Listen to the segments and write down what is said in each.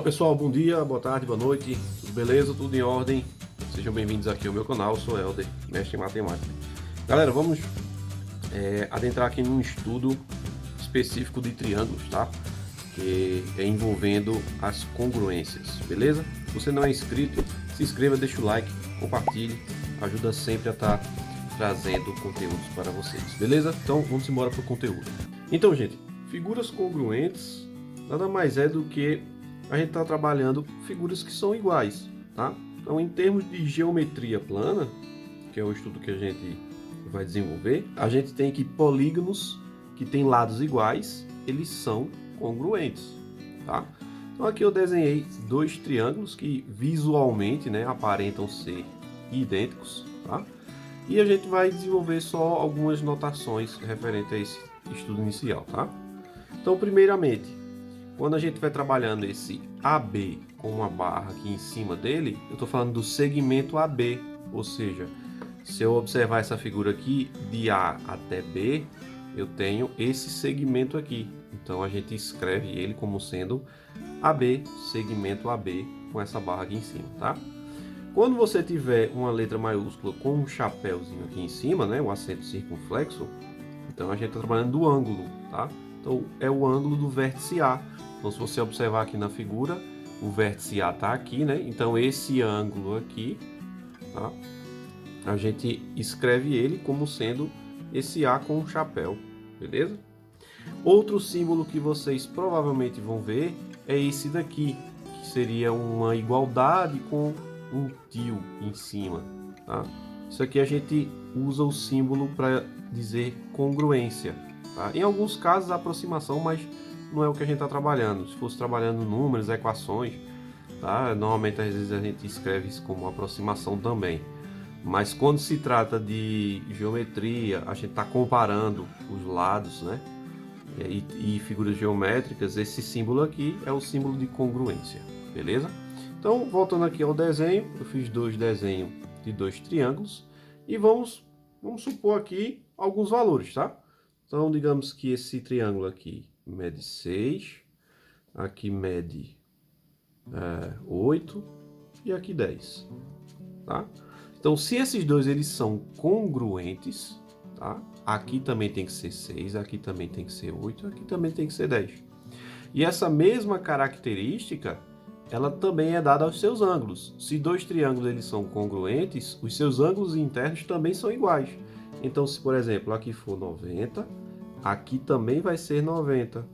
Fala pessoal, bom dia, boa tarde, boa noite, tudo beleza? Tudo em ordem? Sejam bem-vindos aqui ao meu canal, eu sou Helder, mestre em matemática. Galera, vamos adentrar aqui num estudo específico de triângulos, tá? Que é envolvendo as congruências, beleza? Se você não é inscrito, se inscreva, deixa o like, compartilhe, ajuda sempre a estar trazendo conteúdos para vocês, beleza? Então vamos embora para o conteúdo. Então, gente, figuras congruentes nada mais é do que a gente está trabalhando figuras que são iguais, tá? Então, em termos de geometria plana, que é o estudo que a gente vai desenvolver, a gente tem que polígonos que têm lados iguais, eles são congruentes, tá? Então, aqui eu desenhei dois triângulos que visualmente, né, aparentam ser idênticos, tá? E a gente vai desenvolver só algumas notações referentes a esse estudo inicial, tá? Então, primeiramente, quando a gente vai trabalhando esse AB com uma barra aqui em cima dele, eu estou falando do segmento AB, ou seja, se eu observar essa figura aqui, de A até B, eu tenho esse segmento aqui. Então a gente escreve ele como sendo AB, segmento AB, com essa barra aqui em cima, tá? Quando você tiver uma letra maiúscula com um chapéuzinho aqui em cima, né, um acento circunflexo, então a gente está trabalhando do ângulo, tá? Então é o ângulo do vértice A. Então, se você observar aqui na figura, o vértice A está aqui, né? Então, esse ângulo aqui, tá? A gente escreve ele como sendo esse A com um chapéu, beleza? Outro símbolo que vocês provavelmente vão ver é esse daqui, que seria uma igualdade com um tio em cima, tá? Isso aqui a gente usa o símbolo para dizer congruência, tá? Em alguns casos, aproximação, mas não é o que a gente está trabalhando. Se fosse trabalhando números, equações, tá? Normalmente às vezes a gente escreve isso como aproximação também. Mas quando se trata de geometria, a gente está comparando os lados, né? E figuras geométricas, esse símbolo aqui é o símbolo de congruência, beleza? Então, voltando aqui ao desenho, eu fiz dois desenhos de dois triângulos e vamos supor aqui alguns valores, tá? Então, digamos que esse triângulo aqui mede 6, aqui mede 8 e aqui 10, tá? Então, se esses dois eles são congruentes, tá? Aqui também tem que ser 6, aqui também tem que ser 8, aqui também tem que ser 10. E essa mesma característica, ela também é dada aos seus ângulos. Se dois triângulos eles são congruentes, os seus ângulos internos também são iguais. Então, se por exemplo aqui for 90, aqui também vai ser 90.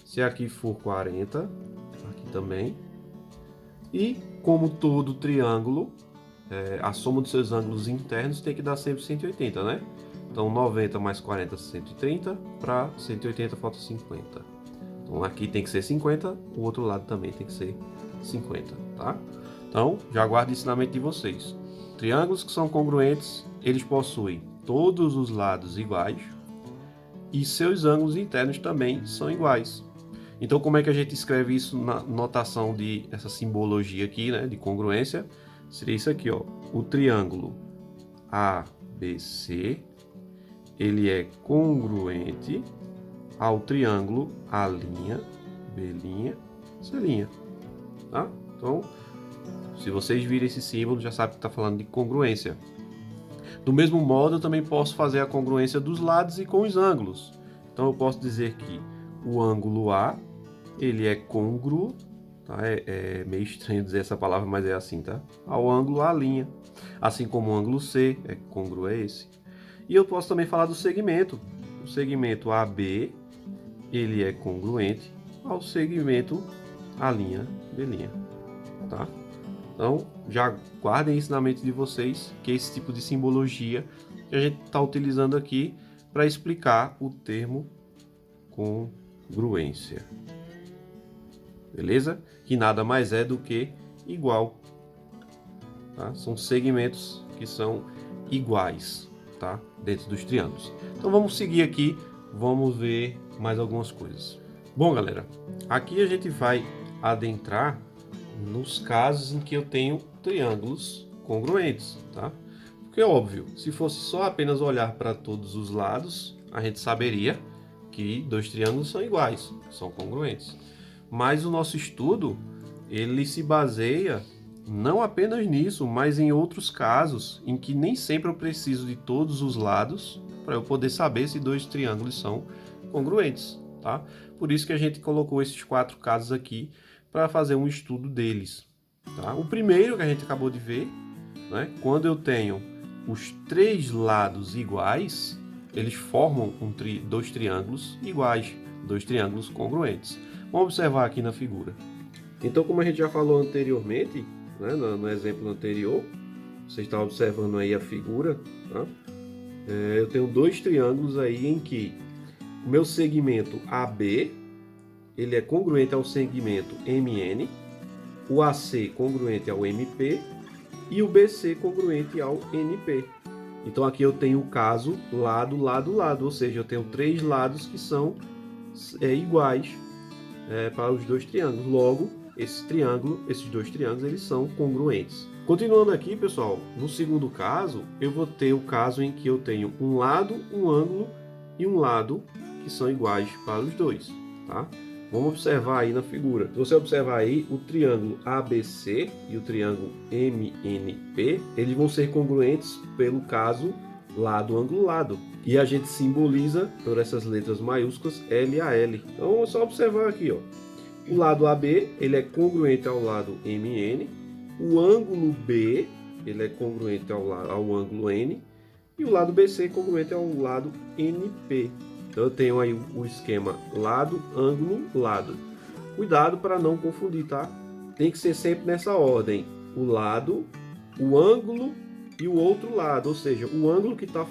Se aqui for 40, aqui também. E como todo triângulo, a soma dos seus ângulos internos tem que dar sempre 180, né? Então 90 mais 40, 130, para 180 falta 50. Então aqui tem que ser 50, o outro lado também tem que ser 50, tá? Então já guarde isso na mente de vocês. Triângulos que são congruentes, eles possuem todos os lados iguais e seus ângulos internos também são iguais. Então, como é que a gente escreve isso na notação de essa simbologia aqui, né, de congruência? Seria isso aqui, ó. O triângulo ABC, ele é congruente ao triângulo A', B', C', tá? Então, se vocês virem esse símbolo, já sabe que está falando de congruência. Do mesmo modo, eu também posso fazer a congruência dos lados e com os ângulos. Então, eu posso dizer que o ângulo A, ele é congruo, tá? É meio estranho dizer essa palavra, mas é assim, tá? Ao ângulo A'. Assim como o ângulo C é congruo a esse. E eu posso também falar do segmento. O segmento AB, ele é congruente ao segmento A', B', tá? Então, já guardem isso na mente de vocês, que é esse tipo de simbologia que a gente está utilizando aqui para explicar o termo congruência. Beleza? Que nada mais é do que igual. Tá? São segmentos que são iguais, tá? Dentro dos triângulos. Então vamos seguir aqui, vamos ver mais algumas coisas. Bom, galera, aqui a gente vai adentrar nos casos em que eu tenho triângulos congruentes, tá? Porque é óbvio, se fosse só apenas olhar para todos os lados, a gente saberia que dois triângulos são iguais, são congruentes. Mas o nosso estudo ele se baseia não apenas nisso, mas em outros casos em que nem sempre eu preciso de todos os lados para eu poder saber se dois triângulos são congruentes, tá? Por isso que a gente colocou esses 4 casos aqui para fazer um estudo deles, tá? O primeiro que a gente acabou de ver, né? Quando eu tenho os 3 lados iguais, eles formam dois triângulos iguais, dois triângulos congruentes. Vamos observar aqui na figura. Então, como a gente já falou anteriormente, né, no exemplo anterior, você está observando aí a figura, tá? Eu tenho 2 triângulos aí em que o meu segmento AB ele é congruente ao segmento MN, o AC congruente ao MP e o BC congruente ao NP. Então aqui eu tenho o caso lado, lado, lado, ou seja, eu tenho 3 lados que são iguais para os 2 triângulos. Logo, esses 2 triângulos, eles são congruentes. Continuando aqui, pessoal, no segundo caso, eu vou ter o caso em que eu tenho um lado, um ângulo e um lado que são iguais para os 2, tá? Vamos observar aí na figura. Se você observar aí, o triângulo ABC e o triângulo MNP, eles vão ser congruentes pelo caso lado, ângulo, lado. E a gente simboliza por essas letras maiúsculas LAL. Então é só observar aqui, ó. O lado AB, ele é congruente ao lado MN. O ângulo B, ele é congruente ao ângulo N. E o lado BC congruente ao lado NP. Então eu tenho aí o esquema lado, ângulo, lado. Cuidado para não confundir, tá? Tem que ser sempre nessa ordem. O lado, o ângulo e o outro lado. Ou seja, o ângulo que está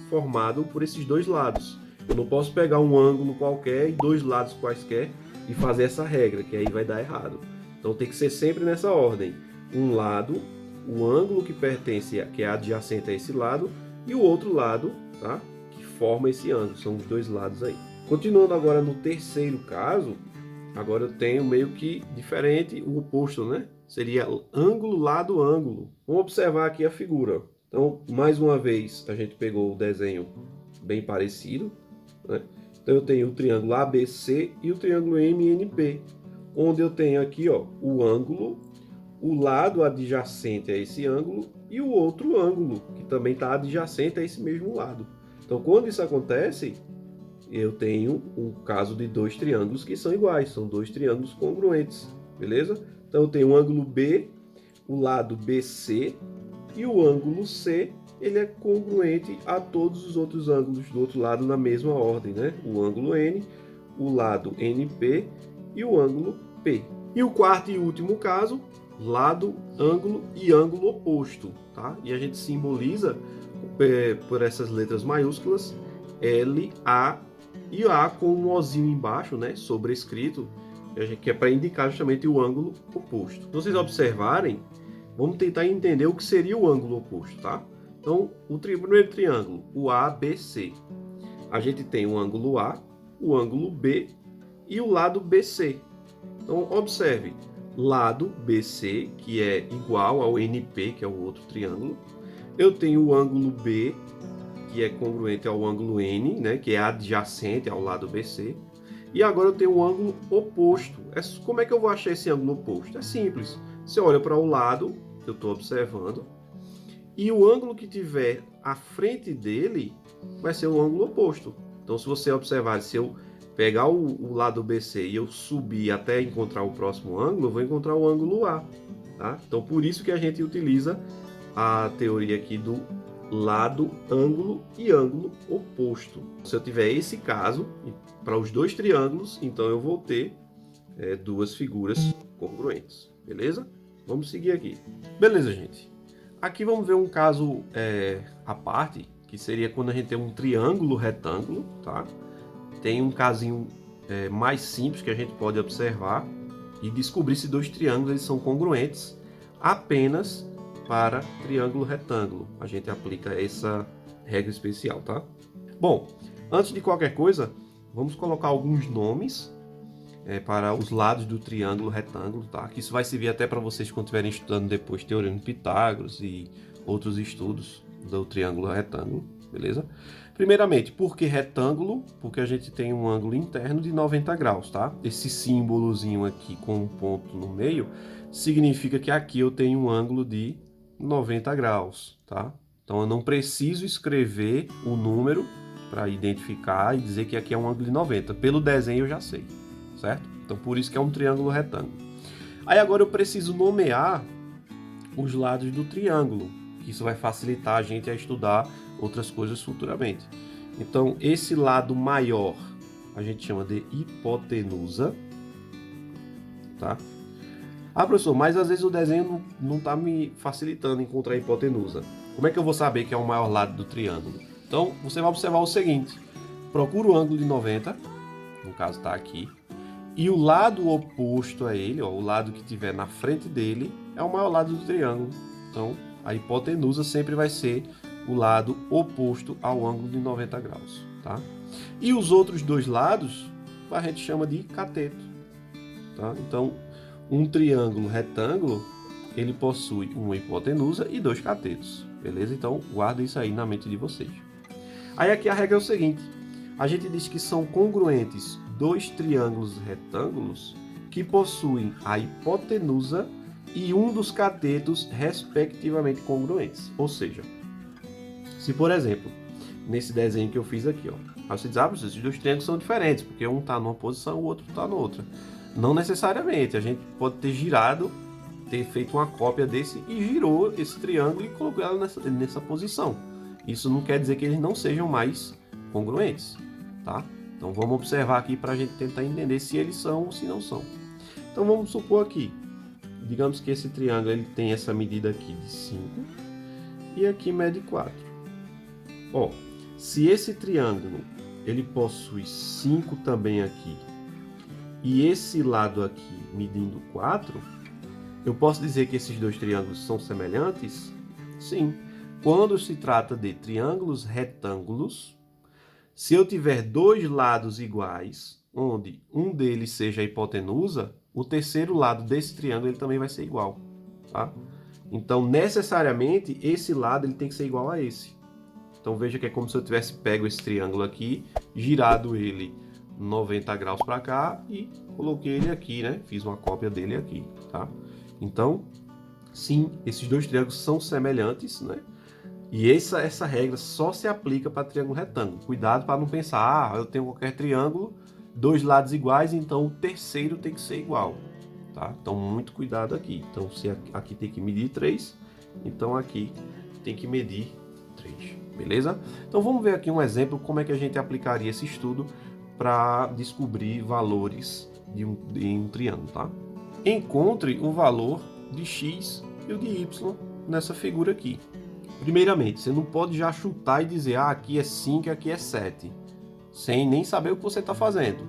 formado por esses 2 lados. Eu não posso pegar um ângulo qualquer e 2 lados quaisquer e fazer essa regra, que aí vai dar errado. Então tem que ser sempre nessa ordem. Um lado, o ângulo que pertence, que é adjacente a esse lado, e o outro lado, tá? Forma esse ângulo, são os 2 lados aí. Continuando agora no terceiro caso, agora eu tenho meio que diferente, o oposto, né? Seria ângulo, lado, ângulo. Vamos observar aqui a figura. Então, mais uma vez, a gente pegou o desenho bem parecido, né? Então eu tenho o triângulo ABC e o triângulo MNP, onde eu tenho aqui, ó, o ângulo, o lado adjacente a esse ângulo e o outro ângulo, que também está adjacente a esse mesmo lado. Então, quando isso acontece, eu tenho um caso de 2 triângulos que são iguais, são 2 triângulos congruentes, beleza? Então, eu tenho o ângulo B, o lado BC, e o ângulo C, ele é congruente a todos os outros ângulos do outro lado na mesma ordem, né? O ângulo N, o lado NP e o ângulo P. E o quarto e último caso, lado, ângulo e ângulo oposto, tá? E a gente simboliza por essas letras maiúsculas L, A e A com um ozinho embaixo, né, sobrescrito, que é para indicar justamente o ângulo oposto. Se vocês observarem, vamos tentar entender o que seria o ângulo oposto, tá? Então, o primeiro triângulo, o ABC, a gente tem o ângulo A, o ângulo B e o lado BC. Então, observe, lado BC, que é igual ao NP, que é o outro triângulo. Eu tenho o ângulo B, que é congruente ao ângulo N, né, que é adjacente ao lado BC. E agora eu tenho o ângulo oposto. Como é que eu vou achar esse ângulo oposto? É simples. Você olha para o lado que eu estou observando e o ângulo que tiver à frente dele vai ser o ângulo oposto. Então, se você observar, se eu pegar o lado BC e eu subir até encontrar o próximo ângulo, eu vou encontrar o ângulo A. Tá? Então, por isso que a gente utiliza a teoria aqui do lado, ângulo e ângulo oposto. Se eu tiver esse caso, para os 2 triângulos, então eu vou ter 2 figuras congruentes, beleza? Vamos seguir aqui. Beleza, gente. Aqui vamos ver um caso à parte, que seria quando a gente tem um triângulo retângulo, tá? Tem um casinho mais simples que a gente pode observar e descobrir se 2 triângulos eles são congruentes apenas para triângulo retângulo. A gente aplica essa regra especial, tá? Bom, antes de qualquer coisa, vamos colocar alguns nomes para os lados do triângulo retângulo, tá? Que isso vai servir até para vocês quando estiverem estudando depois Teorema de Pitágoras e outros estudos do triângulo retângulo. beleza? Primeiramente, por que retângulo? Porque a gente tem um ângulo interno de 90 graus, tá? Esse símbolozinho aqui com um ponto no meio significa que aqui eu tenho um ângulo de 90 graus, tá? Então eu não preciso escrever o número para identificar e dizer que aqui é um ângulo de 90. Pelo desenho eu já sei, certo? Então por isso que é um triângulo retângulo. Aí agora eu preciso nomear os lados do triângulo, que isso vai facilitar a gente a estudar outras coisas futuramente. Então esse lado maior a gente chama de hipotenusa, tá? Ah, professor, mas às vezes o desenho não está me facilitando encontrar a hipotenusa. Como é que eu vou saber que é o maior lado do triângulo? Então, você vai observar o seguinte. Procura o ângulo de 90, no caso está aqui, e o lado oposto a ele, ó, o lado que estiver na frente dele, é o maior lado do triângulo. Então, a hipotenusa sempre vai ser o lado oposto ao ângulo de 90 graus, tá? E os outros dois lados, a gente chama de cateto, tá? Então, um triângulo retângulo, ele possui uma hipotenusa e dois catetos, beleza? Então, guarda isso aí na mente de vocês. Aí aqui a regra é o seguinte, a gente diz que são congruentes dois triângulos retângulos que possuem a hipotenusa e um dos catetos respectivamente congruentes. Ou seja, se por exemplo, nesse desenho que eu fiz aqui, ó, você diz, esses dois triângulos são diferentes, porque um está numa posição, o outro está na outra. Não necessariamente, a gente pode ter girado, ter feito uma cópia desse e girou esse triângulo e colocou ela nessa posição. Isso não quer dizer que eles não sejam mais congruentes, tá? Então vamos observar aqui para a gente tentar entender se eles são ou se não são. Então vamos supor aqui, digamos que esse triângulo ele tem essa medida aqui de 5 e aqui mede 4. Ó, se esse triângulo ele possui 5 também aqui e esse lado aqui medindo 4, eu posso dizer que esses dois triângulos são semelhantes? Sim. Quando se trata de triângulos retângulos, se eu tiver dois lados iguais, onde um deles seja a hipotenusa, o terceiro lado desse triângulo ele também vai ser igual, tá? Então, necessariamente, esse lado ele tem que ser igual a esse. Então, veja que é como se eu tivesse pego esse triângulo aqui, girado ele 90 graus para cá e coloquei ele aqui, né? Fiz uma cópia dele aqui, tá? Então, sim, esses dois triângulos são semelhantes, né? E essa regra só se aplica para triângulo retângulo. Cuidado para não pensar, eu tenho qualquer triângulo, dois lados iguais, então o terceiro tem que ser igual, tá? Então, muito cuidado aqui. Então, se aqui tem que medir 3, então aqui tem que medir 3, beleza? Então, vamos ver aqui um exemplo como é que a gente aplicaria esse estudo para descobrir valores de um triângulo, tá? Encontre o valor de x e o de y nessa figura aqui. Primeiramente, você não pode já chutar e dizer, aqui é 5 e aqui é 7, sem nem saber o que você está fazendo.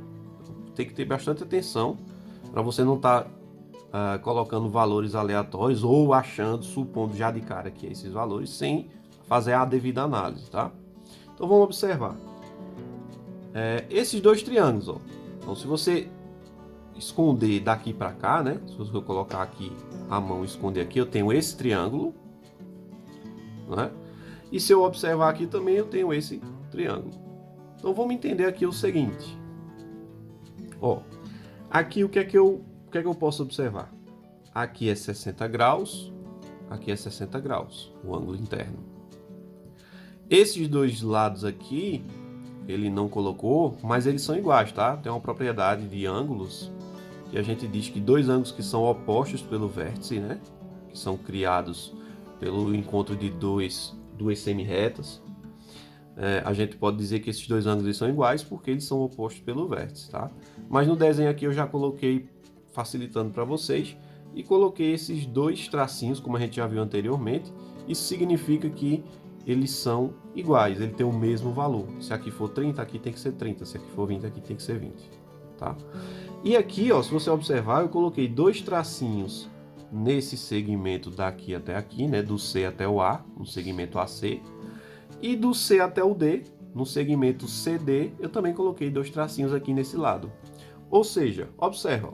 Tem que ter bastante atenção para você não estar colocando valores aleatórios ou achando, supondo já de cara que é esses valores, sem fazer a devida análise, tá? Então vamos observar. Esses dois triângulos, ó. Então se você esconder daqui para cá, né? Se eu colocar aqui a mão e esconder aqui, eu tenho esse triângulo, né? E se eu observar aqui também eu tenho esse triângulo. Então vamos entender aqui o seguinte. Ó, aqui o que é que eu posso observar? Aqui é 60 graus, aqui é 60 graus, o ângulo interno. Esses dois lados aqui, ele não colocou, mas eles são iguais, tá? Tem uma propriedade de ângulos, que a gente diz que dois ângulos que são opostos pelo vértice, né? Que são criados pelo encontro de duas semi-retas. A gente pode dizer que esses dois ângulos são iguais porque eles são opostos pelo vértice, tá? Mas no desenho aqui eu já coloquei, facilitando para vocês, e coloquei esses dois tracinhos, como a gente já viu anteriormente. Isso significa que eles são iguais, ele tem o mesmo valor. Se aqui for 30, aqui tem que ser 30. Se aqui for 20, aqui tem que ser 20, tá? E aqui, ó, se você observar, eu coloquei dois tracinhos nesse segmento daqui até aqui, né, do C até o A, no segmento AC, e do C até o D, no segmento CD, eu também coloquei dois tracinhos aqui nesse lado. Ou seja, observa,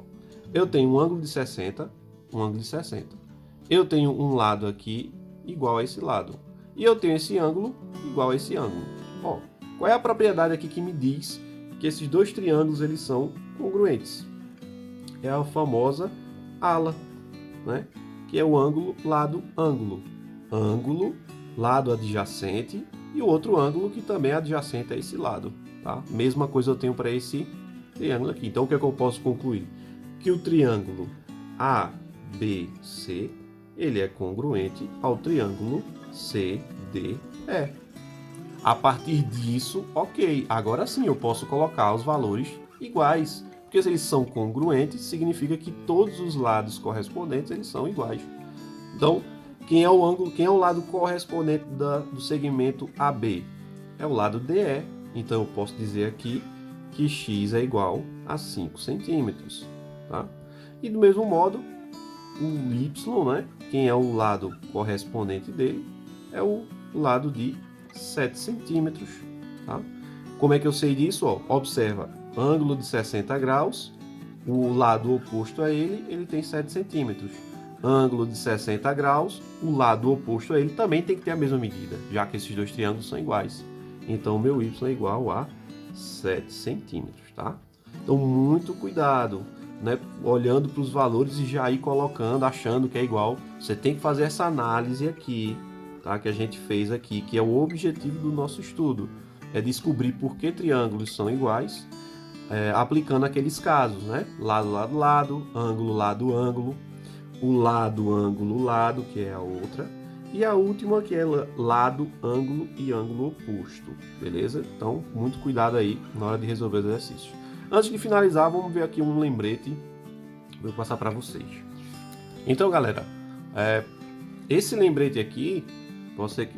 eu tenho um ângulo de 60, um ângulo de 60. Eu tenho um lado aqui igual a esse lado. e eu tenho esse ângulo igual a esse ângulo. Ó, qual é a propriedade aqui que me diz que esses dois triângulos eles são congruentes? É a famosa ala, né? Que é o ângulo lado-ângulo. Ângulo, lado adjacente, e o outro ângulo que também é adjacente a esse lado. Tá? Mesma coisa eu tenho para esse triângulo aqui. Então o que é que eu posso concluir? Que o triângulo ABC ele é congruente ao triângulo CDE. A partir disso, ok, agora sim eu posso colocar os valores iguais, porque se eles são congruentes, significa que todos os lados correspondentes eles são iguais. Então, quem é o lado correspondente do segmento AB? É o lado DE. Então eu posso dizer aqui que x é igual a 5 centímetros. Tá? E do mesmo modo, o y, né? Quem é o lado correspondente dele é o lado de 7 centímetros. Tá? Como é que eu sei disso? Ó, observa, ângulo de 60 graus, o lado oposto a ele tem 7 centímetros. Ângulo de 60 graus, o lado oposto a ele também tem que ter a mesma medida, já que esses dois triângulos são iguais. Então, o meu y é igual a 7 centímetros, tá? Então, muito cuidado, né? Olhando para os valores e já ir colocando, achando que é igual. Você tem que fazer essa análise aqui, tá? Que a gente fez aqui, que é o objetivo do nosso estudo. É descobrir por que triângulos são iguais, aplicando aqueles casos, né? Lado, lado, lado, ângulo, ângulo, o lado, ângulo, lado, que é a outra, e a última que é lado, ângulo e ângulo oposto, beleza? Então, muito cuidado aí na hora de resolver os exercícios. Antes de finalizar, vamos ver aqui um lembrete, vou passar para vocês. Então, galera, esse lembrete aqui,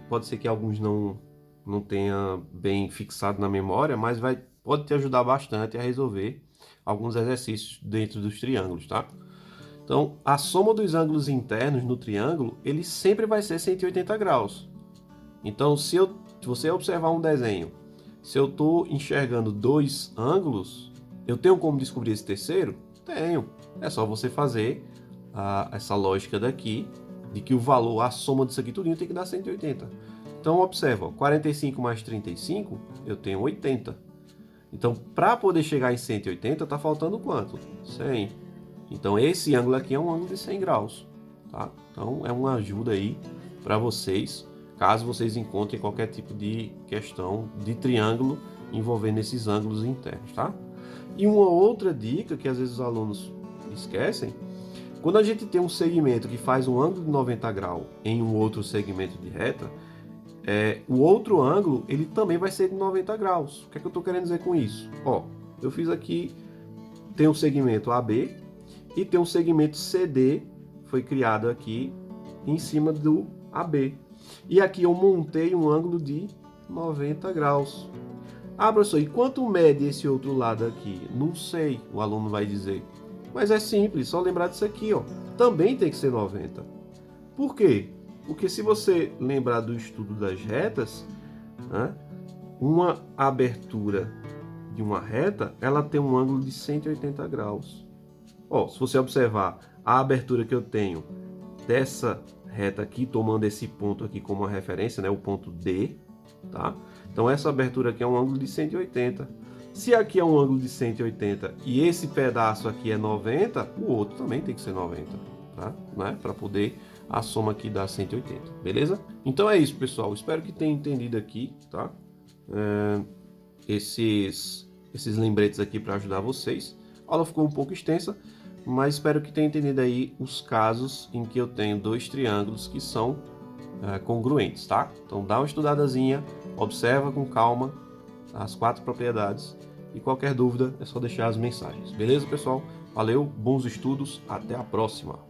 pode ser que alguns não tenha bem fixado na memória, mas pode te ajudar bastante a resolver alguns exercícios dentro dos triângulos, tá? Então, a soma dos ângulos internos no triângulo, ele sempre vai ser 180 graus. Então, se você observar um desenho, se eu estou enxergando dois ângulos, eu tenho como descobrir esse terceiro? Tenho. É só você fazer essa lógica daqui, de que o valor, a soma disso aqui tudinho tem que dar 180. Então, observa, 45 mais 35, eu tenho 80. Então, para poder chegar em 180, está faltando quanto? 100. Então, esse ângulo aqui é um ângulo de 100 graus, tá? Então, é uma ajuda aí para vocês, caso vocês encontrem qualquer tipo de questão de triângulo envolvendo esses ângulos internos, tá? E uma outra dica que às vezes os alunos esquecem, quando a gente tem um segmento que faz um ângulo de 90 graus em um outro segmento de reta, o outro ângulo, ele também vai ser de 90 graus. O que é que eu estou querendo dizer com isso? Ó, eu fiz aqui, tem um segmento AB, e tem um segmento CD, foi criado aqui em cima do AB. E aqui eu montei um ângulo de 90 graus. Ah, professor, e quanto mede esse outro lado aqui? Não sei, o aluno vai dizer. Mas é simples, só lembrar disso aqui, ó. Também tem que ser 90. Por quê? Porque se você lembrar do estudo das retas, né, uma abertura de uma reta, ela tem um ângulo de 180 graus. Ó, se você observar a abertura que eu tenho dessa reta aqui, tomando esse ponto aqui como uma referência, né, o ponto D, tá? Então essa abertura aqui é um ângulo de 180. Se aqui é um ângulo de 180 e esse pedaço aqui é 90, o outro também tem que ser 90, tá? Né? Para poder a soma aqui dar 180, beleza? Então é isso, pessoal. Espero que tenham entendido aqui, tá? Esses lembretes aqui para ajudar vocês. A aula ficou um pouco extensa, mas espero que tenha entendido aí os casos em que eu tenho dois triângulos que são congruentes, tá? Então dá uma estudadazinha, observa com calma as 4 propriedades e qualquer dúvida é só deixar as mensagens. Beleza, pessoal? Valeu, bons estudos, até a próxima!